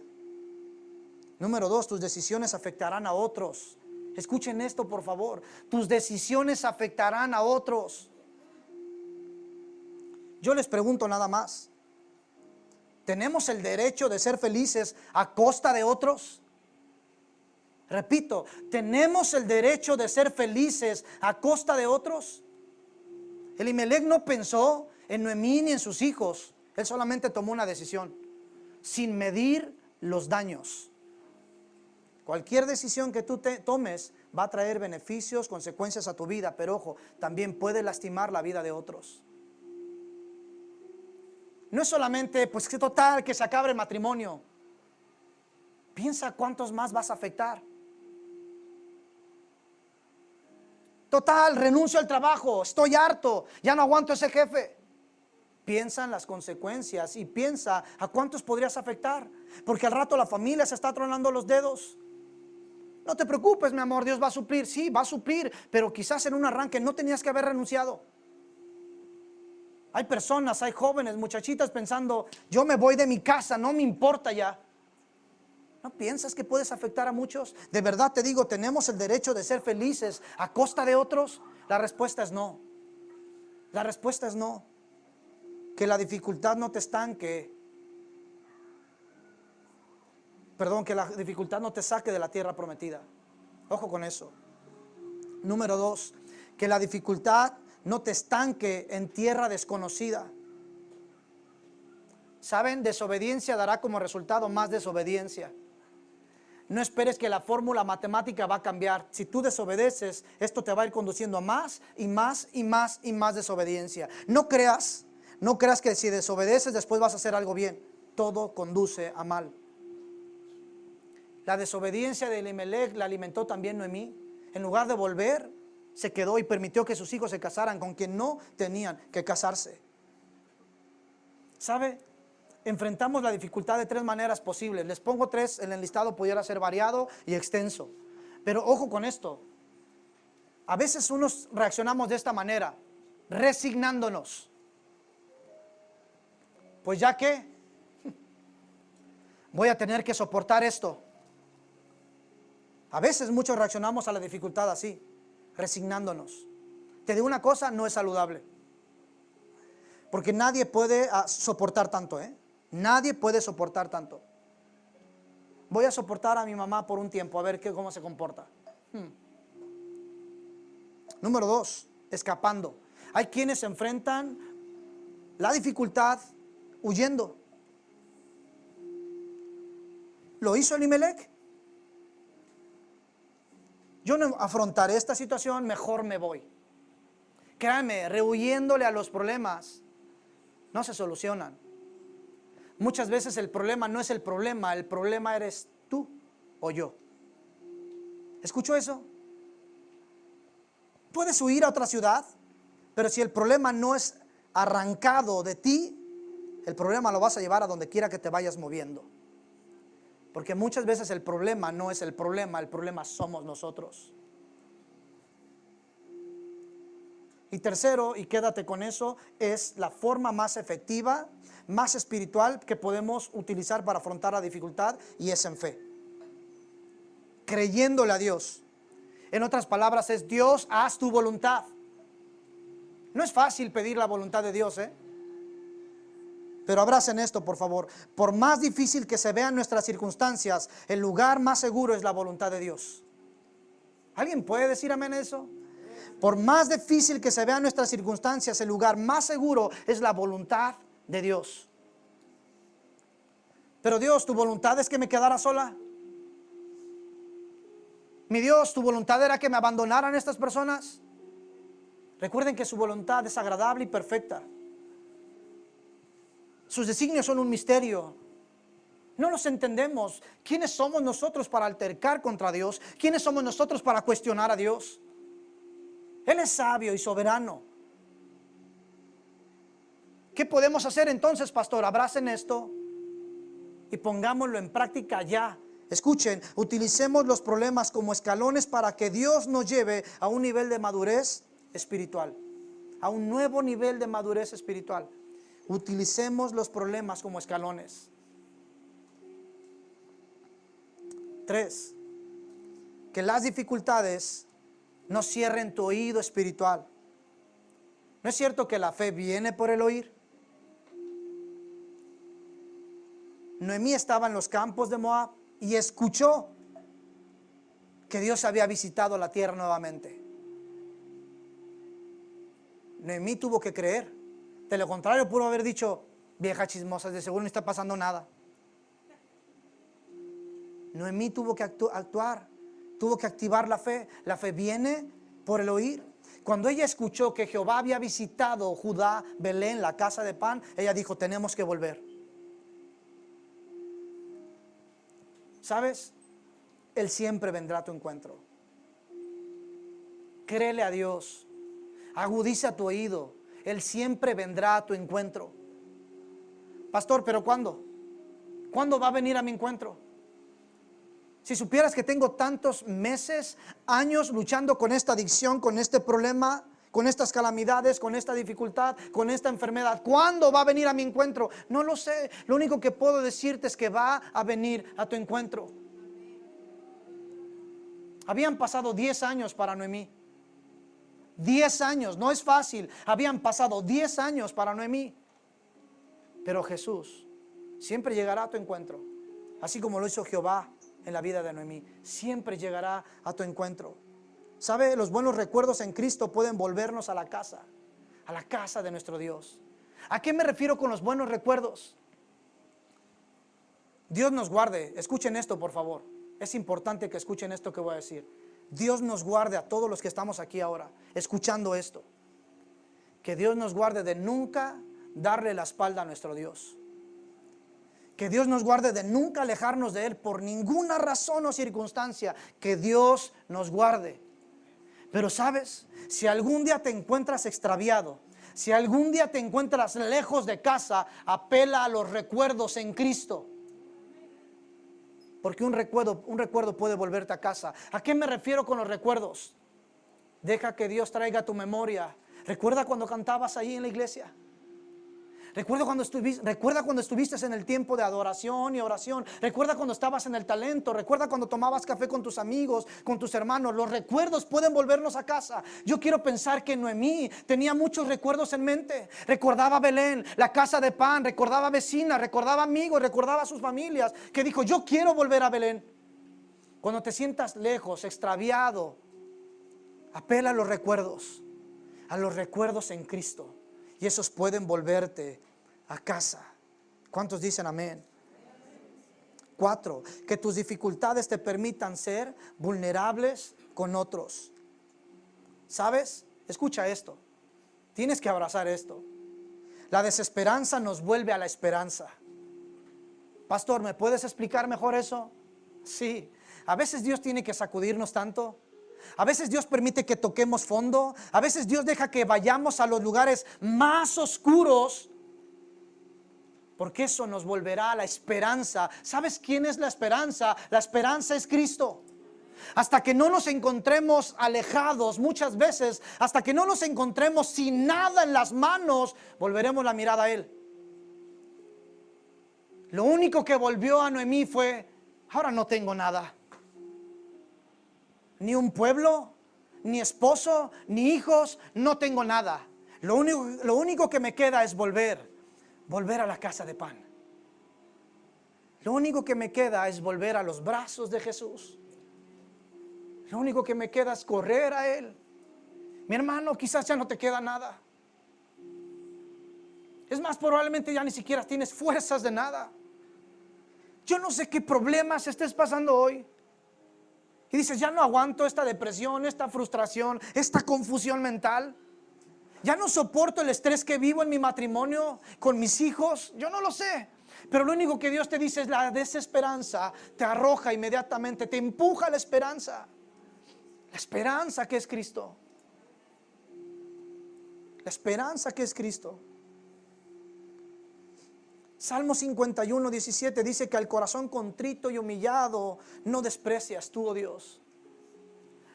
Número 2, tus decisiones afectarán a otros. Escuchen esto por favor. Tus decisiones afectarán a otros. Yo les pregunto nada más. ¿Tenemos el derecho de ser felices a costa de otros? Repito, ¿tenemos el derecho de ser felices a costa de otros? Elimelech no pensó en Noemí ni en sus hijos. Él solamente tomó una decisión, sin medir los daños. Cualquier decisión que tú tomes va a traer beneficios, consecuencias a tu vida, pero ojo, también puede lastimar la vida de otros. No es solamente, pues que total, que se acabe el matrimonio. Piensa cuántos más vas a afectar. Total, renuncio al trabajo, estoy harto, ya no aguanto ese jefe. Piensa en las consecuencias y piensa a cuántos podrías afectar, porque al rato la familia se está tronando los dedos. No te preocupes, mi amor, Dios va a suplir. Sí, va a suplir, pero quizás en un arranque no tenías que haber renunciado. Hay personas, hay jóvenes, muchachitas pensando, yo me voy de mi casa, no me importa ya. ¿No piensas que puedes afectar a muchos? De verdad te digo, ¿tenemos el derecho de ser felices a costa de otros? La respuesta es no. La respuesta es no. Que la dificultad no te estanque. Perdón, que la dificultad no te saque de la tierra prometida. Ojo con eso. Número 2, que la dificultad no te estanque en tierra desconocida. ¿Saben? Desobediencia dará como resultado más desobediencia. No esperes que la fórmula matemática va a cambiar. Si tú desobedeces, esto te va a ir conduciendo a más y más y más y más desobediencia. No creas que si desobedeces después vas a hacer algo bien. Todo conduce a mal. La desobediencia de Elimelech la alimentó también Noemí. En lugar de volver, se quedó y permitió que sus hijos se casaran con quien no tenían que casarse. ¿Sabe? Enfrentamos la dificultad de 3 maneras posibles. Les pongo 3, el enlistado pudiera ser variado y extenso. Pero ojo con esto. A veces unos reaccionamos de esta manera, resignándonos. Pues ya que voy a tener que soportar esto. A veces muchos reaccionamos a la dificultad así, resignándonos. Te digo una cosa, no es saludable. Porque nadie puede soportar tanto, Nadie puede soportar tanto. Voy a soportar a mi mamá por un tiempo, a ver cómo se comporta. Número 2, escapando. Hay quienes enfrentan la dificultad huyendo. ¿Lo hizo Elimelech? Yo no afrontaré esta situación, mejor me voy. Créanme, rehuyéndole a los problemas, no se solucionan. Muchas veces el problema no es el problema eres tú o yo. ¿Escuchó eso? Puedes huir a otra ciudad, pero si el problema no es arrancado de ti, el problema lo vas a llevar a donde quiera que te vayas moviendo. Porque muchas veces el problema no es el problema somos nosotros. Y tercero, y quédate con eso, es la forma más efectiva, más espiritual que podemos utilizar para afrontar la dificultad, y es en fe. Creyéndole a Dios. En otras palabras es: Dios, haz tu voluntad. No es fácil pedir la voluntad de Dios, Pero abracen esto, por favor. Por más difícil que se vean nuestras circunstancias, el lugar más seguro es la voluntad de Dios. ¿Alguien puede decir amén a eso? Por más difícil que se vean nuestras circunstancias, el lugar más seguro es la voluntad de Dios. Pero Dios, ¿tu voluntad es que me quedara sola? Mi Dios, ¿tu voluntad era que me abandonaran estas personas? Recuerden que su voluntad es agradable y perfecta. Sus designios son un misterio. No los entendemos. ¿Quiénes somos nosotros para altercar contra Dios? ¿Quiénes somos nosotros para cuestionar a Dios? Él es sabio y soberano. ¿Qué podemos hacer entonces, pastor? Abracen esto y pongámoslo en práctica ya. Escuchen, utilicemos los problemas como escalones para que Dios nos lleve a un nivel de madurez espiritual, a un nuevo nivel de madurez espiritual. Utilicemos los problemas como escalones. 3, que las dificultades no cierren tu oído espiritual. ¿No es cierto que la fe viene por el oír? Noemí estaba en los campos de Moab y escuchó que Dios había visitado la tierra nuevamente. Noemí tuvo que creer. De lo contrario, pudo haber dicho: vieja chismosa, de seguro no está pasando nada. Noemí tuvo que actuar. Tuvo que activar la fe. La fe viene por el oír. Cuando ella escuchó que Jehová había visitado Judá, Belén, la casa de pan, ella dijo, tenemos que volver. ¿Sabes? Él siempre vendrá a tu encuentro. Créele a Dios. Agudiza tu oído. Él siempre vendrá a tu encuentro. Pastor, ¿pero cuándo? ¿Cuándo va a venir a mi encuentro? Si supieras que tengo tantos meses, años luchando con esta adicción, con este problema, con estas calamidades, con esta dificultad, con esta enfermedad, ¿cuándo va a venir a mi encuentro? No lo sé. Lo único que puedo decirte es que va a venir a tu encuentro. Habían pasado 10 años para Noemí. 10 años, no es fácil. Habían pasado 10 años para Noemí. Pero Jesús siempre llegará a tu encuentro, así como lo hizo Jehová en la vida de Noemí. Siempre llegará a tu encuentro. ¿Sabe? Los buenos recuerdos en Cristo pueden volvernos a la casa de nuestro Dios. ¿A qué me refiero con los buenos recuerdos? Dios nos guarde. Escuchen esto, por favor. Es importante que escuchen esto que voy a decir. Dios nos guarde a todos los que estamos aquí ahora escuchando esto. Que Dios nos guarde de nunca darle la espalda a nuestro Dios. Que Dios nos guarde de nunca alejarnos de Él por ninguna razón o circunstancia. Que Dios nos guarde. Pero sabes, si algún día te encuentras extraviado, si algún día te encuentras lejos de casa, apela a los recuerdos en Cristo. Porque un recuerdo puede volverte a casa. ¿A qué me refiero con los recuerdos? Deja que Dios traiga a tu memoria. ¿Recuerda cuando cantabas ahí en la iglesia? Recuerda cuando estuviste en el tiempo de adoración y oración. Recuerda cuando estabas en el talento. Recuerda cuando tomabas café con tus amigos, con tus hermanos. Los recuerdos pueden volvernos a casa. Yo quiero pensar que Noemí tenía muchos recuerdos en mente. Recordaba Belén, la casa de pan. Recordaba vecinas, recordaba amigos, recordaba a sus familias. Que dijo, yo quiero volver a Belén. Cuando te sientas lejos, extraviado, apela a los recuerdos en Cristo. Y esos pueden volverte a casa. ¿Cuántos dicen amén? 4, que tus dificultades te permitan ser vulnerables con otros. ¿Sabes? Escucha esto. Tienes que abrazar esto. La desesperanza nos vuelve a la esperanza. Pastor, ¿me puedes explicar mejor eso? Sí. A veces Dios tiene que sacudirnos tanto. A veces Dios permite que toquemos fondo. A veces Dios deja que vayamos a los lugares más oscuros, porque eso nos volverá a la esperanza. ¿Sabes quién es la esperanza? La esperanza es Cristo. Hasta que no nos encontremos alejados, muchas veces, hasta que no nos encontremos sin nada en las manos, volveremos la mirada a Él. Lo único que volvió a Noemí fue, ahora no tengo nada. Ni un pueblo, ni esposo, ni hijos, no tengo nada. Lo único que me queda es volver a la casa de pan. Lo único que me queda es volver a los brazos de Jesús. Lo único que me queda es correr a Él. Mi hermano, quizás ya no te queda nada. Es más, probablemente ya ni siquiera tienes fuerzas de nada. Yo no sé qué problemas estés pasando hoy. Y dices, ya no aguanto esta depresión, esta frustración, esta confusión mental. Ya no soporto el estrés que vivo en mi matrimonio, con mis hijos. Yo no lo sé. Pero lo único que Dios te dice es la desesperanza. Te arroja inmediatamente, te empuja a la esperanza. La esperanza que es Cristo. La esperanza que es Cristo. Salmo 51, 17 dice que al corazón contrito y humillado no desprecias tú, oh Dios.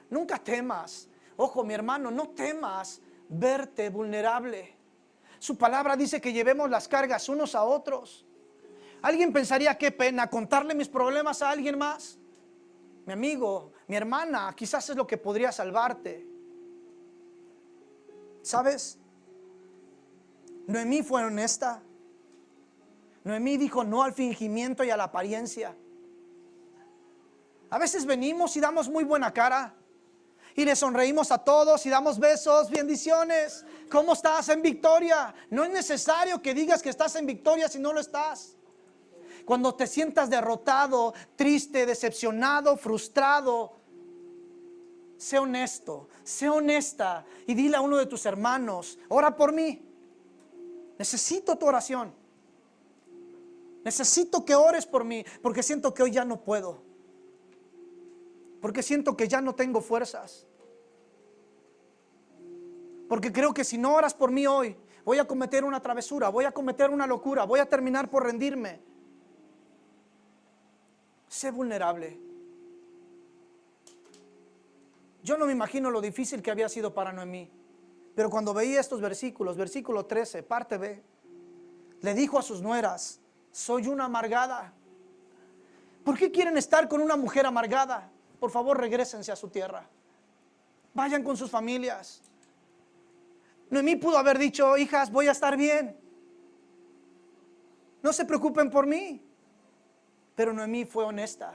Nunca temas, ojo mi hermano, no temas verte vulnerable. Su palabra dice que llevemos las cargas unos a otros. Alguien pensaría, qué pena contarle mis problemas a alguien más. Mi amigo, mi hermana, quizás es lo que podría salvarte. ¿Sabes? Noemí fue honesta. Noemí dijo no al fingimiento y a la apariencia. A veces venimos y damos muy buena cara y le sonreímos a todos y damos besos, bendiciones. ¿Cómo estás? En victoria. No es necesario que digas que estás en victoria si no lo estás. Cuando te sientas derrotado, triste, decepcionado, frustrado, sé honesto, sé honesta y dile a uno de tus hermanos, ora por mí. Necesito tu oración. Necesito que ores por mí, porque siento que hoy ya no puedo. Porque siento que ya no tengo fuerzas. Porque creo que si no oras por mí hoy, voy a cometer una travesura, voy a cometer una locura, voy a terminar por rendirme. Sé vulnerable. Yo no me imagino lo difícil que había sido para Noemí. Pero cuando veía estos versículos, versículo 13, parte B, le dijo a sus nueras, soy una amargada. ¿Por qué quieren estar con una mujer amargada? Por favor, regrésense a su tierra. Vayan con sus familias. Noemí pudo haber dicho, hijas, voy a estar bien. No se preocupen por mí. Pero Noemí fue honesta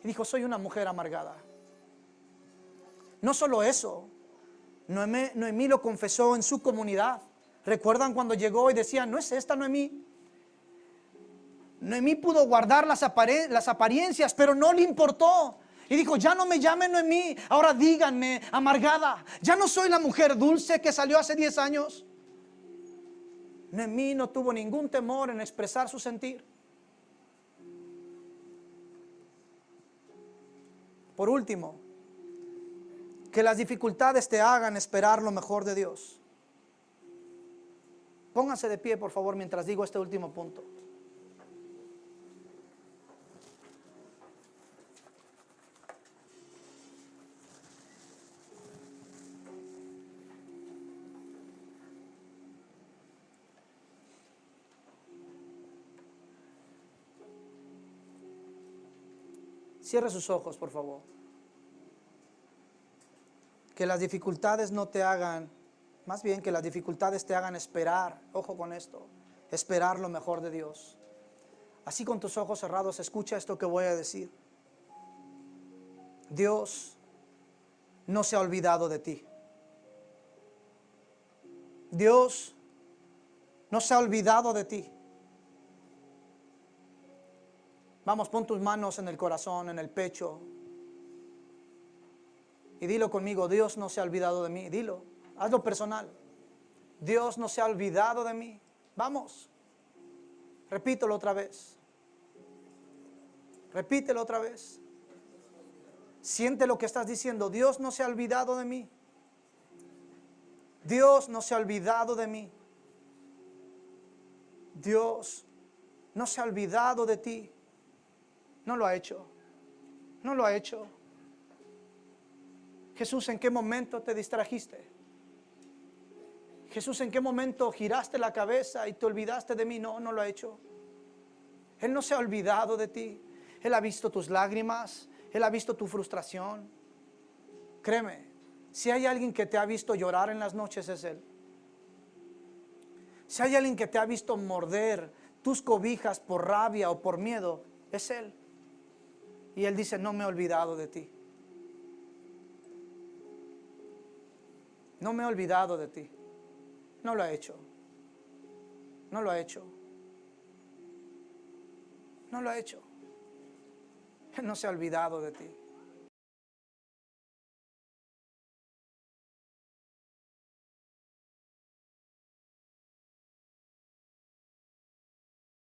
y dijo, soy una mujer amargada. No solo eso, Noemí lo confesó en su comunidad. ¿Recuerdan cuando llegó y decían, no es esta Noemí? Noemí pudo guardar las apariencias, pero no le importó. Y dijo, ya no me llamen Noemí, ahora díganme amargada. Ya no soy la mujer dulce que salió hace 10 años. Noemí no tuvo ningún temor en expresar su sentir. Por último, que las dificultades te hagan esperar lo mejor de Dios. Pónganse de pie, por favor, mientras digo este último punto. Cierre sus ojos, por favor. Que las dificultades no te hagan, más bien que las dificultades te hagan esperar, ojo con esto, esperar lo mejor de Dios. Así con tus ojos cerrados, escucha esto que voy a decir. Dios no se ha olvidado de ti. Dios no se ha olvidado de ti. Vamos, pon tus manos en el corazón, en el pecho. Y dilo conmigo, Dios no se ha olvidado de mí. Dilo, hazlo personal. Dios no se ha olvidado de mí. Vamos, repítelo otra vez. Repítelo otra vez. Siente lo que estás diciendo. Dios no se ha olvidado de mí. Dios no se ha olvidado de mí. Dios no se ha olvidado de ti. No lo ha hecho. No lo ha hecho. Jesús, ¿en qué momento te distrajiste? Jesús, ¿en qué momento giraste la cabeza y te olvidaste de mí? No, no lo ha hecho. Él no se ha olvidado de ti. Él ha visto tus lágrimas. Él ha visto tu frustración. Créeme, si hay alguien que te ha visto llorar en las noches, es Él. Si hay alguien que te ha visto morder tus cobijas por rabia o por miedo, es Él. Y Él dice, no me he olvidado de ti. No me he olvidado de ti. No lo ha hecho. No lo ha hecho. No lo ha hecho. Él no se ha olvidado de ti.